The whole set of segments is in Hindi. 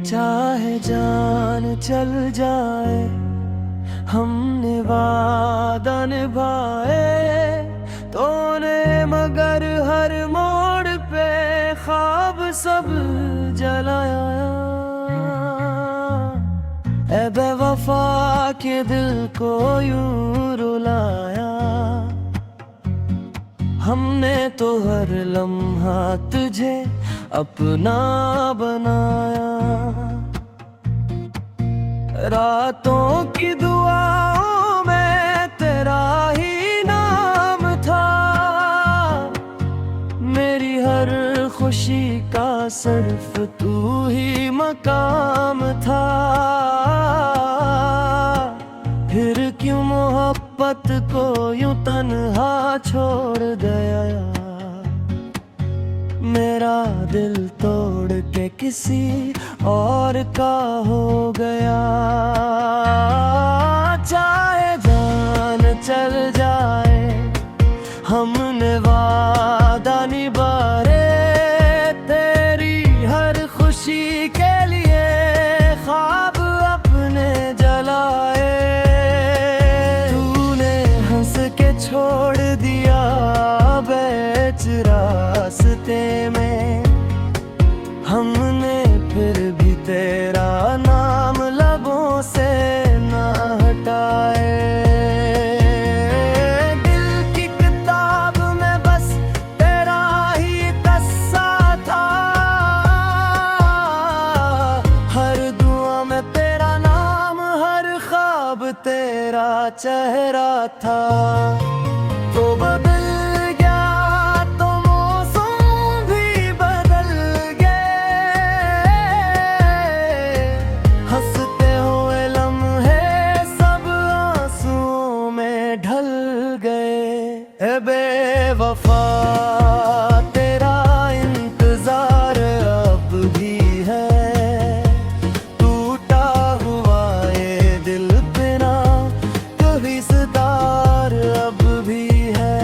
चाहे जान चल जाए हमने वादा निभाए तूने, मगर हर मोड़ पे ख्वाब सब जलाया। ऐ बेवफा के दिल को यूं रुलाया, हमने तो हर लम्हा तुझे अपना बनाया। रातों की दुआओं में तेरा ही नाम था, मेरी हर खुशी का सिर्फ तू ही मकाम था। फिर क्यों मोहब्बत को यूं तन्हा छोड़ गया, मेरा दिल तोड़ के किसी और का हो गया। चाहे जान चल जाए हमने वादा निभाए, तेरी हर खुशी के लिए ख्वाब अपने जलाए। तूने हंस के छोड़ दिया बेच रास्ते में, हमने फिर भी तेरा नाम लबों से ना हटाए। दिल की किताब में बस तेरा ही किस्सा था, हर दुआ में तेरा नाम, हर ख्वाब तेरा चेहरा था। तो बदल गया तो मौसम भी बदल गए, हंसते हुए लम्हे सब आंसुओं में ढल गए। ऐ बेवफा तेरा इंतजार अब भी है, टूटा हुआ ये दिल बिना कभी सुधार अब भी है।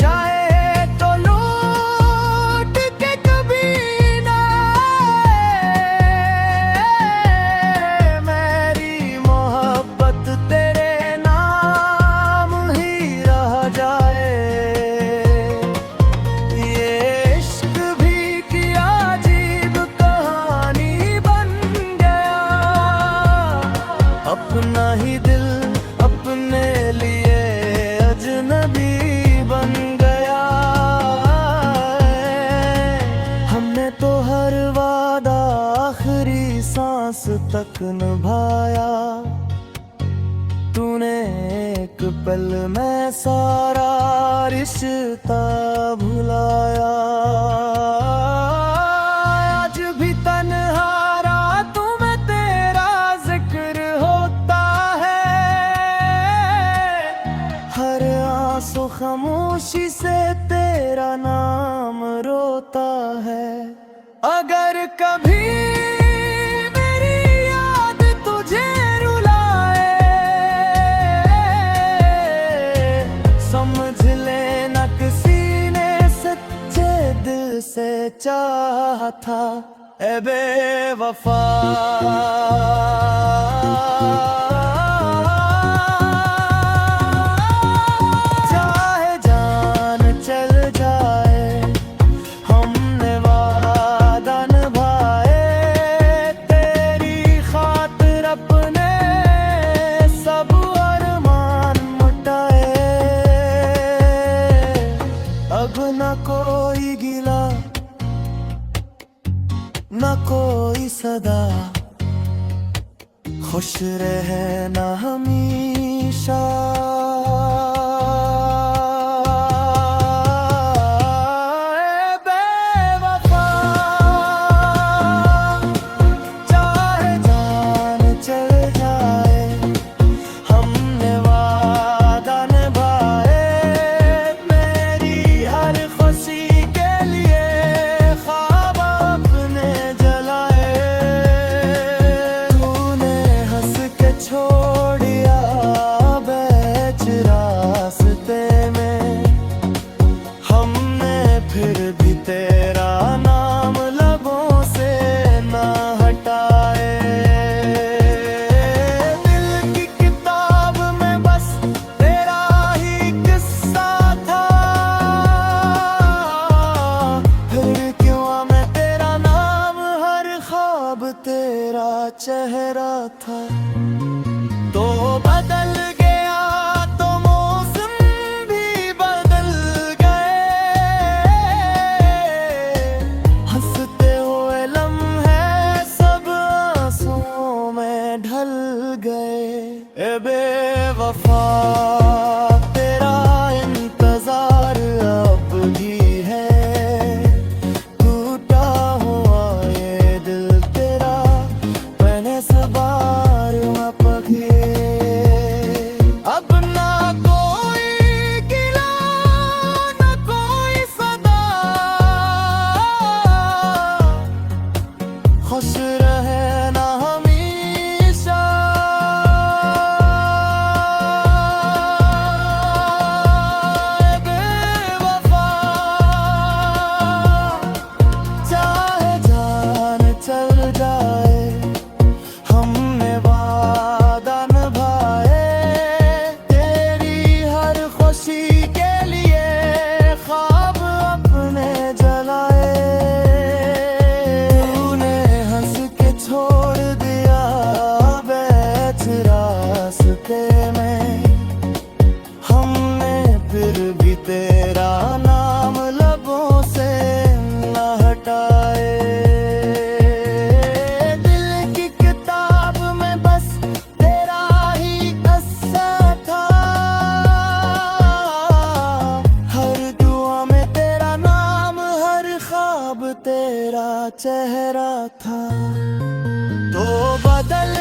चाहे तो लौट के कभी ना आए, मेरी मोहब्बत तेरे नाम ही रह जाए। ये इश्क भी किया अजीब कहानी बन गया, अपना ही दिल अपने लिए अजनबी बन गया। हमने तो हर वादा आखिरी सांस तक निभाया, तूने एक पल में सारा रिश्ता भुलाया। आज भी तन्हा रातों में तेरा जिक्र होता है, हर आंसू खामोशी से तेरा नाम रोता है। अगर कभी मेरी याद तुझे रुलाए, समझ लेना किसी ने सच्चे दिल से चाहा था। ऐ बेवफा चाहे जान चल जाए हमने वादा निभाए, तेरी खातिर अपने सब अरमान मिटाए। अब न कोई गिला न कोई सदा, खुश रहना हमेशा। ऐ बेवफा चाहे जान चल जाए हमने वादा निभाए, मेरी हर खुशी के लिए ख्वाब अपने जलाए। तूने हंस के छोड़ दिया बेच तेरा चेहरा था। तो बदल गया तो मौसम भी बदल गए, हंसते हुए लम्हे सब आंसुओं में ढल गए। ए बेवफा तेरा इंतजार अब भी है, टूटा हुआ ये दिल तेरा मैंने सवार पके। अब ना कोई गिला ना कोई सदा, खुश रहे ना हमेशा। बेवफा चाहे जान चल जाए, हमने वादा निभाए। तेरी हर खुशी के लिए ख्वाब अपने जलाए। तूने हंस के छोड़ दिया बैठ रास्ते में, हमने फिर भी तेरा नाम लबों से न हटाए। दिल की किताब में बस तेरा ही किस्सा था, हर दुआ में तेरा नाम, हर ख्वाब तेरा चेहरा था। तो बदल